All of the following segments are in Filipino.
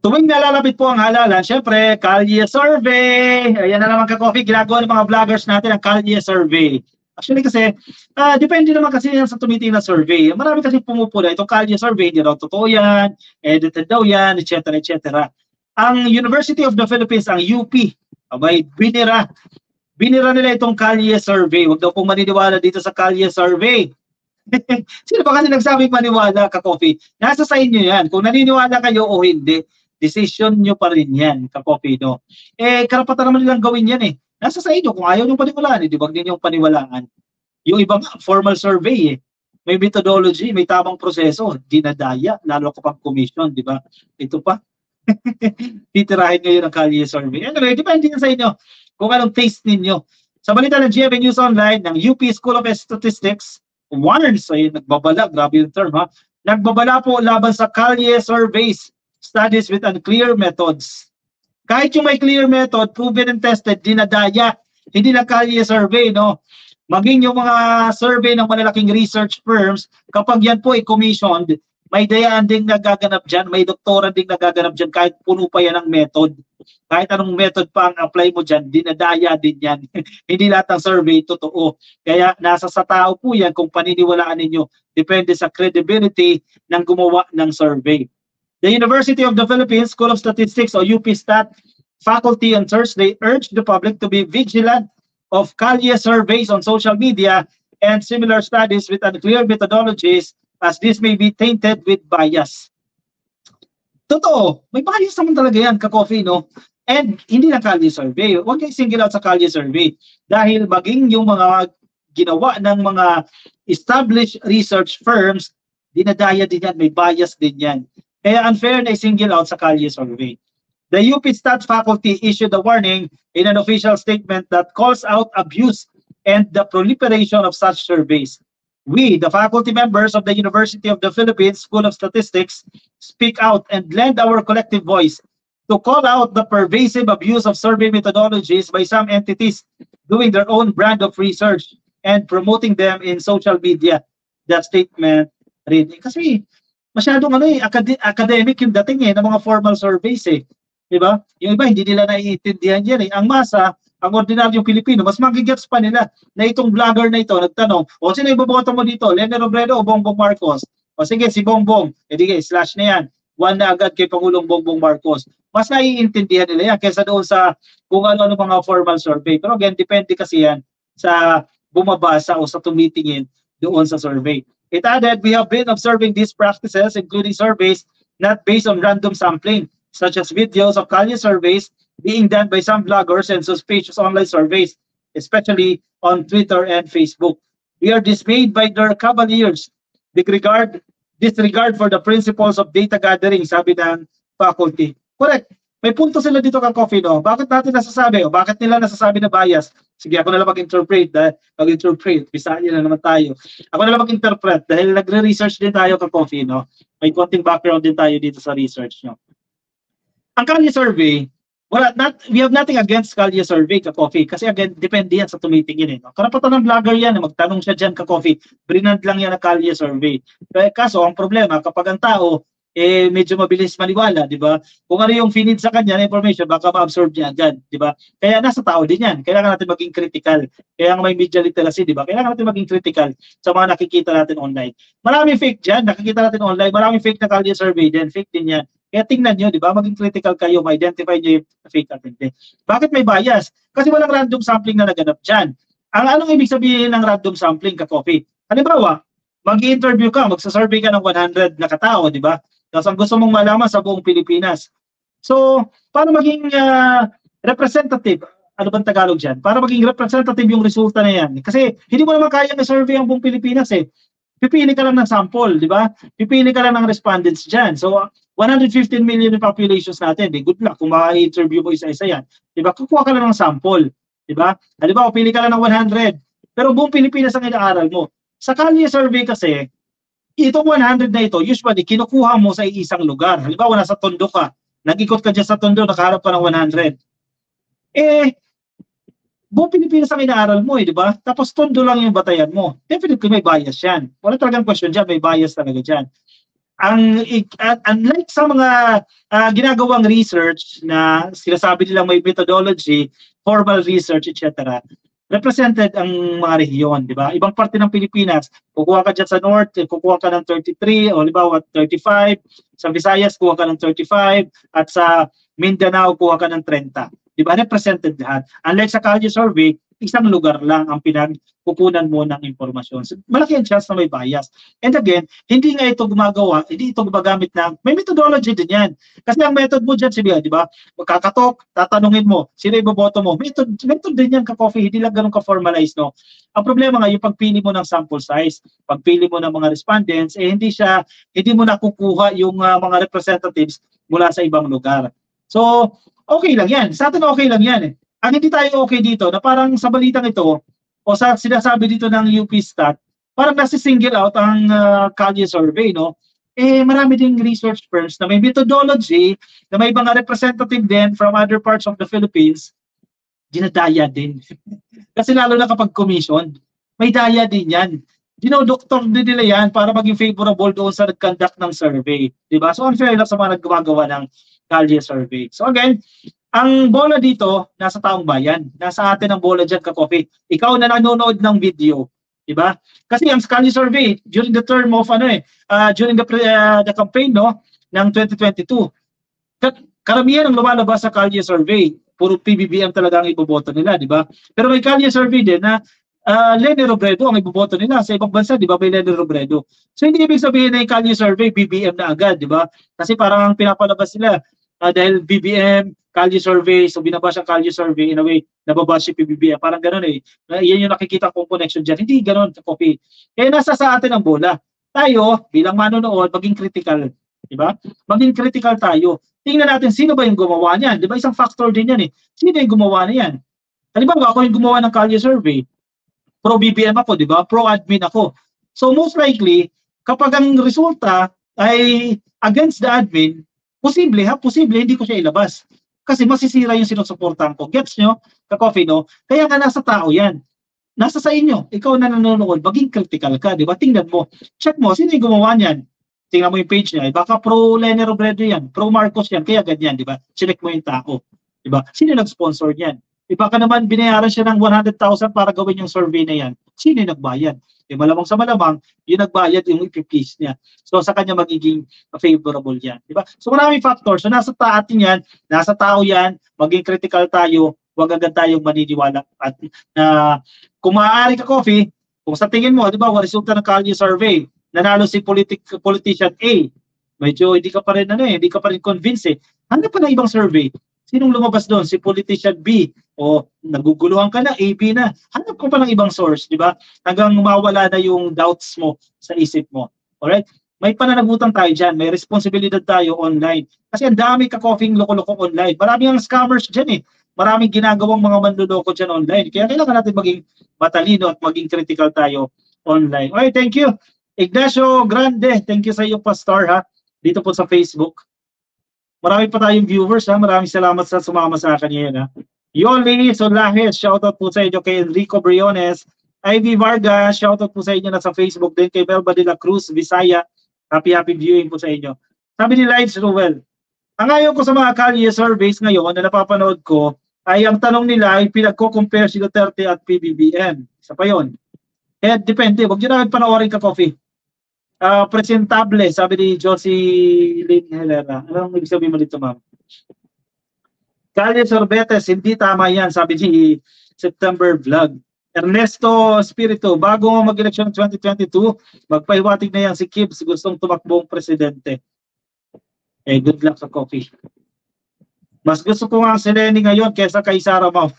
Tuwing nalalapit po ang halalan, syempre, Kalye Survey. Ayan na naman ka-coffee, ginagawa ng mga vloggers natin ang Kalye Survey. Actually kasi, depende naman kasi yan sa tumitingin na survey. Marami kasi pumupula. Itong Kalye Survey, di raw totoo yan, edited daw yan, etc. etc. Ang University of the Philippines, ang UP, abay, binira nila itong Kalye Survey. Huwag daw pong maniniwala dito sa Kalye Survey. Sino ba kasi nagsabing maniwala, ka-coffee? Nasa sa inyo yan. Kung naniniwala kayo o hindi, decision nyo pa rin yan, ka-coffee, no? Karapatan naman nilang gawin yan eh. Nasa sa inyo, kung ayaw nyo paniwalaan, di ba ninyong paniwalaan? Yung ibang formal survey may methodology, may tamang proseso, dinadaya, lalo kapag commission, di ba? Ito pa. Titirahin ngayon ang Kalye Survey. Anyway, depende yan sa inyo kung anong taste ninyo. Sa balita ng GMA News Online, ng UP School of Statistics, warns, ay nagbabala, grabe yung term ha, nagbabala po laban sa Kalye Surveys, studies with unclear methods. Kahit yung may clear method, proven and tested, dinadaya. Hindi na Kalye Survey, no? Maging yung mga survey ng malalaking research firms, kapag yan po ay commissioned, may dayaan ding nagaganap dyan, may doktora ding nagaganap dyan, kahit puno pa yan ang method. Kahit anong method pa ang apply mo dyan, dinadaya din yan. Hindi lahat ng survey totoo. Kaya nasa sa tao po yan kung paniniwalaan ninyo. Depende sa credibility ng gumawa ng survey. The University of the Philippines School of Statistics o UPStat faculty on Thursday urged the public to be vigilant of Kalye surveys on social media and similar studies with unclear methodologies as this may be tainted with bias. Totoo, may bias naman talaga yan, ka-coffee, no? And hindi na Kalye survey. Huwag kayo single out sa Kalye survey dahil maging yung mga ginawa ng mga established research firms, dinadaya din yan, may bias din yan. Kaya unfair na single out sa Kalye survey. The UP Stats faculty issued a warning in an official statement that calls out abuse and the proliferation of such surveys. We, the faculty members of the University of the Philippines School of Statistics, speak out and lend our collective voice to call out the pervasive abuse of survey methodologies by some entities doing their own brand of research and promoting them in social media. That statement read. Kasi masyadong academic yung dating ng mga formal surveys eh. Diba? Yung iba hindi nila naiintindihan yan eh. Ang masa, ang ordinaryong Pilipino, mas magigets pa nila na itong vlogger na ito nagtanong, o sino iboboto mo dito? Leonel Robredo o Bongbong Marcos? O sige, si Bongbong. Slash na yan. One na agad kay Pangulong Bongbong Marcos. Mas naiintindihan nila yan kaysa doon sa kung ano-ano mga formal survey. Pero again, depende kasi yan sa bumabasa o sa tumitingin doon sa survey. It added, we have been observing these practices, including surveys not based on random sampling, such as videos of Kalye surveys being done by some bloggers and suspicious online surveys, especially on Twitter and Facebook. We are dismayed by their cavaliers disregard for the principles of data gathering, sabi ng faculty. Correct. May punto sila dito ka-coffee, no? Bakit natin nasasabi? O bakit nila nasasabi na bias? Sige, ako na lang mag-interpret. Bisaya na naman tayo. Ako na lang mag-interpret dahil nagre-research din tayo ka-coffee, no? May konting background din tayo dito sa research, no? Ang Kalye survey, we have nothing against Kalye survey, ka-coffee. Kasi again, depende yan sa tumitingin. No? Karapatan ng vlogger yan, magtanong siya dyan, ka-coffee. Brinand lang yan ang Kalye survey. Kaso, ang problema, kapag ang tao, medyo mabilis maniwala, di ba? Kung ano yung feed sa kanya na information, baka ma-absorb niya agad, di ba? Kaya nasa tao din yan. Kailangan natin maging critical. Kaya may media literacy, di ba? Kailangan natin maging critical sa mga nakikita natin online. Maraming fake dyan, nakikita natin online. Maraming fake na Kalye survey din, fake din yan. Kaya tingnan nyo, di ba? Maging critical kayo, ma-identify nyo yung fake at hindi. Bakit may bias? Kasi walang random sampling na naganap dyan. Anong ibig sabihin ng random sampling, ka-coffee? Halimbawa, mag-i-interview ka, magsasurvey ka ng 100 na katao, di ba? Tapos ang gusto mong malaman sa buong Pilipinas. So, para maging representative, ano bang Tagalog dyan? Para maging representative yung resulta na yan. Kasi hindi mo naman kaya na survey ang buong Pilipinas eh. Pipili ka lang ng sample, di ba? Pipili ka lang ng respondents dyan. So, 115 million populations natin. Good luck kung ma-interview mo isa-isa yan. Di ba? Kukuha ka lang ng sample. Di ba? Halimbawa, pili ka lang ng 100. Pero buong Pilipinas ang inaaral mo. Sa Kalye survey kasi, itong 100 na ito, usually, kinukuha mo sa isang lugar. Halimbawa, nasa Tondo ka. Nag-ikot ka dyan sa Tondo, nakaharap ka ng 100. Buong Pilipinas ang inaaral mo, di ba? Tapos Tondo lang yung batayan mo. Definitely may bias yan. Wala talagang question dyan, may bias talaga dyan. unlike sa mga ginagawang research na sinasabi nilang may methodology, formal research, etc., represented ang mga rehiyon, di ba? Ibang parte ng Pilipinas, kukuha ka dyan sa North, kukuha ka ng 33, o di ba, 35, sa Visayas, kuha ka ng 35, at sa Mindanao, kuha ka ng 30. Di ba? Represented lahat. Unlike sa Kalye Survey, isang lugar lang ang pinagkukunan mo ng impormasyon. So, malaki ang chance na may bias. And again, hindi nga ito hindi ito gumagamit ng, may methodology din yan. Kasi ang method mo dyan, di ba? Magkakatok, tatanungin mo, sino iboboto mo. Method din yan ka-coffee, hindi lang ganun ka-formalize, no? Ang problema nga, yung pagpili mo ng sample size, pagpili mo ng mga respondents, hindi mo nakukuha yung mga representatives mula sa ibang lugar. So, okay lang yan. Sa atin okay lang yan eh. Ang hindi tayo okay dito, na parang sa balitang ito, o sa sinasabi dito ng UP Stat, parang nasi-single out ang Kalye Survey, no? Marami ding research firms na may methodology, na may mga representative din from other parts of the Philippines, dinadaya din. Kasi lalo na kapag commission, may daya din yan. Dinodoktor din nila yan para maging favorable doon sa nag-conduct ng survey. Diba? So unfair lang sa mga naggagawa ng Kalye Survey. So again, ang bola dito, nasa taong bayan. Nasa atin ang bola dyan, ka-coffee. Ikaw na nanonood ng video. Diba? Kasi ang Kalye Survey, during the term of, during the campaign, no, ng 2022, karamihan ang lumalabas sa Kalye Survey. Puro PBBM talaga ang iboboto nila, diba? Pero may Kalye Survey din na Leni Robredo ang iboboto nila. Sa ibang bansa, di ba, may Leni Robredo. So, hindi ibig sabihin na yung Kalye Survey, BBM na agad, di ba? Kasi parang ang pinapalabas nila, dahil BBM, Kalye Survey, so binabasa ang Kalye Survey, in a way, nababasa si PBBM. Parang gano'n eh. Yan yung nakikita kong connection dyan. Hindi gano'n, copy. Kaya nasa sa atin ang bola. Tayo, bilang manonood, maging critical. Di ba? Maging critical tayo. Tingnan natin sino ba yung gumawa niyan. Di ba? Isang factor din yan eh. Sino yung gumawa niyan? Halimbawa, ako yung gumawa ng Kalye Survey. Pro-BBM ako, di ba? Pro-admin ako. So most likely, kapag ang resulta ay against the admin, posible hindi ko siya ilabas. Kasi masisira yung sinusuportahan ko. Gets nyo? Ka-coffee, no? Kaya nga nasa tao yan. Nasa sa inyo. Ikaw na nanonood, maging critical ka, di ba? Tingnan mo. Check mo, sino yung gumawa niyan? Tingnan mo yung page niya. Baka pro Leni Robredo yan. Pro Marcos yan. Kaya ganyan, di ba? Check mo yung tao. Di ba? Sino nag-sponsor niyan? Baka naman binayaran siya ng 100,000 para gawin yung survey na yan. Sino yung nagbayad? Malamang sa malamang, yung nagbayad yung ipipis niya. So sa kanya magiging favorable yan. Diba? So maraming factors. So nasa atin yan, nasa tao yan, maging critical tayo, huwag agad tayong maniniwala. At kung maaari ka, coffee, kung sa tingin mo, di ba, resulta ng Kalye Survey, nanalo si politician A, medyo hindi ka pa rin convinced eh. Hanap pa ng ibang survey. Sinong lumabas doon? Si politician B. O naguguluhan ka na, AB na. Hanap ko pa ng ibang source, di ba? Hanggang mawala na yung doubts mo sa isip mo. Alright? May pananagutan tayo dyan. May responsibilidad tayo online. Kasi ang dami ka-coffee loko-loko online. Maraming ang scammers dyan eh. Maraming ginagawang mga manluloko dyan online. Kaya kailangan natin maging matalino at maging critical tayo online. Okay, thank you. Ignacio Grande, thank you sa iyo, Pastor, ha? Dito po sa Facebook. Marami pa tayong viewers, ha? Maraming salamat sa sumama sa akin ngayon, ha? Yoli Solahes, shoutout po sa inyo kay Enrico Briones. Ivy Vargas, shoutout po sa inyo na sa Facebook din kay Melba de la Cruz, Visaya. Happy viewing po sa inyo. Sabi ni Lives Ruel, ang ayaw ko sa mga Kalye surveys ngayon na napapanood ko ay ang tanong nila ay pinagko-compare si Duterte at PBBM. Isa pa yun. Kaya depende, huwag nyo na panoorin ka, coffee. Presentable, sabi ni Josie Lynn Helena. Anong ibig sabihin mo dito, ma'am? Kalye Sorbetes, hindi tama yan, sabi ni September Vlog. Ernesto Spirito, bago mag-eleksyon 2022, magpahiwatig na yan si Kibbs, gustong tumakbong presidente. Good luck sa coffee. Mas gusto ko nga si Lenny ngayon kesa kay Sarah Ma'am.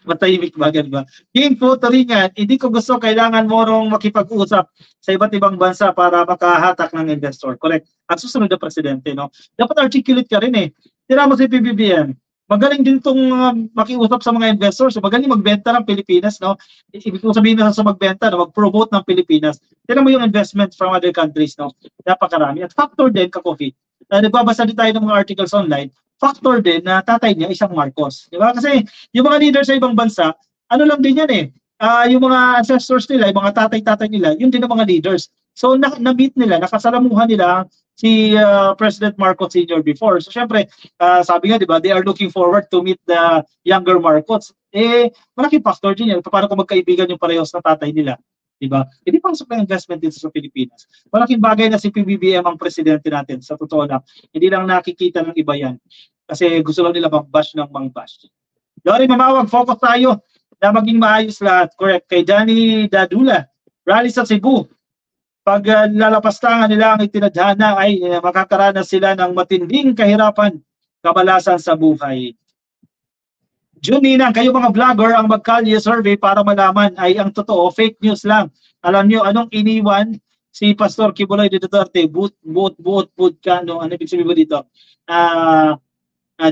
Matahimik ba, ba? King Puturingan, hindi ko gusto, kailangan mo rong makipag-usap sa iba't ibang bansa para makahatak ng investor. Correct. At susunod na presidente, no? Dapat articulate ka rin eh. Tira mo si PBBM. Magaling din itong makiusap sa mga investors. Magaling magbenta ng Pilipinas, no? Ibig kong sabihin na sa magbenta, no? Mag-promote ng Pilipinas. Tira mo yung investment from other countries, no? Napakarami. At factor din, ka-coffee. Nagbabasa din tayo ng mga articles online. Factor din na tatay niya isang Marcos. Di ba? Kasi yung mga leaders sa ibang bansa, ano lang din yan eh. Yung mga ancestors nila, yung mga tatay-tatay nila, yun din ang mga leaders. So na-meet nila, nakasalamuhan nila si President Marcos Sr. before. So syempre, sabi nga, di ba, they are looking forward to meet the younger Marcos. Malaking factor din yan. Paano kung magkaibigan yung parehas na tatay nila? Di ba? Hindi pasok na investment dito sa Pilipinas. Malaking bagay na si PBBM ang presidente natin, sa totoo lang. Hindi lang nakikita ng iba yan. Kasi gusto lang nila mag-bash ng mang-bash. Lori Mamawag, focus tayo na maging maayos lahat. Correct. Kay Danny Dadula, rally sa Cebu. Pag lalapastangan nila ang itinadhana ay makakaranas sila ng matinding kahirapan, kabalasan sa buhay. June Ninang, kayo mga vlogger ang magkalye survey para malaman ay ang totoo, fake news lang. Alam nyo, anong iniwan si Pastor Kibuloy de Duterte? Buot ka, no? Ano ibig sabihin mo dito?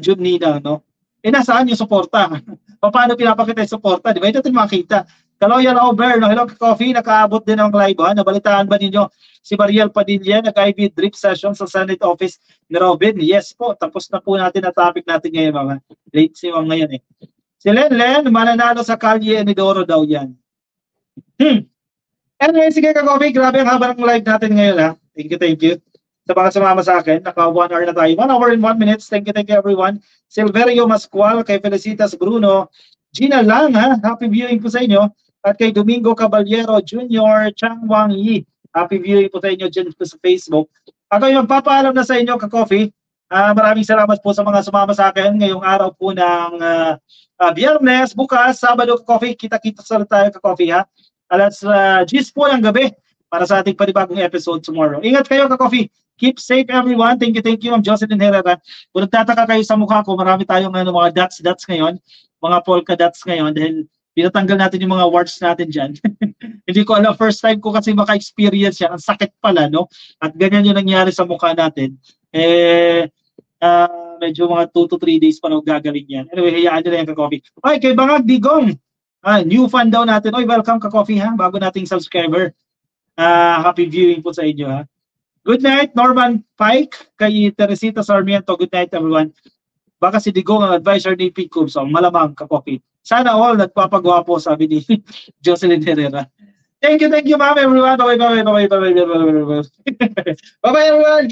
June Ninang, no? Nasaan yung suporta? Paano pinapakita yung suporta? Di ba? Ito makita. Kaloyal Over, no? Hello Coffee, nakaabot din ang live, ha? Nabalitaan ba ninyo si Mariel Padilla, nag-IV drip session sa Senate Office ni Robin? Yes po, tapos na po natin ang topic natin ngayon, mga late si Ma'am ngayon eh. Si Len, mananalo sa Kalye ni Doro daw yan. Anyway, sige ka-Coffee, grabe ang haba ng live natin ngayon, ha? Thank you. Sa mga sumama sa akin, naka 1 hour na tayo. 1 hour and 1 minutes. Thank you everyone. Silverio Mascual, kay Felicitas Bruno, Gina Lang, ha? Happy viewing po sa inyo. At kay Domingo Caballero Jr., Chang Wang Yi. Happy viewing po sa inyo dyan po sa Facebook. Ako yung magpapaalam na sa inyo, ka-Coffee. Maraming salamat po sa mga sumama sa akin ngayong araw po ng Biyernes. Bukas, Sabado, ka-Coffee. Kita-kita sa tayo, ka-Coffee, ha? Alas 10 po ng gabi para sa ating panibagong episode tomorrow. Ingat kayo, ka-Coffee. Keep safe, everyone. Thank you, Ma'am Jocelyn Herrera. Kung nagtataka kayo sa mukha ko, marami tayong mga dots ngayon, mga polka dots ngayon, dahil pinatanggal natin yung mga warts natin dyan. Hindi ko alam, first time ko kasi maka-experience yan. Ang sakit pala, no? At ganyan yung nangyari sa mukha natin. Medyo mga 2 to 3 days pa na gagaling yan. Anyway, hayaan nyo na yan, ka-Coffee. Okay, kay Bangag Digong. New fan daw natin. Oy, welcome, ka-Coffee, ha? Bago nating subscriber. Happy viewing po sa inyo, ha? Good night, Norman Pike. Kay Teresita Sarmiento. Good night, everyone. Baka si Digong ang advisor ni Pete Cubs. Malamang, ka-Coffee. Sana all nagpapagwapo, sabi ni Jocelyn Herrera. Thank you, ma'am, everyone. Bye-bye, everyone.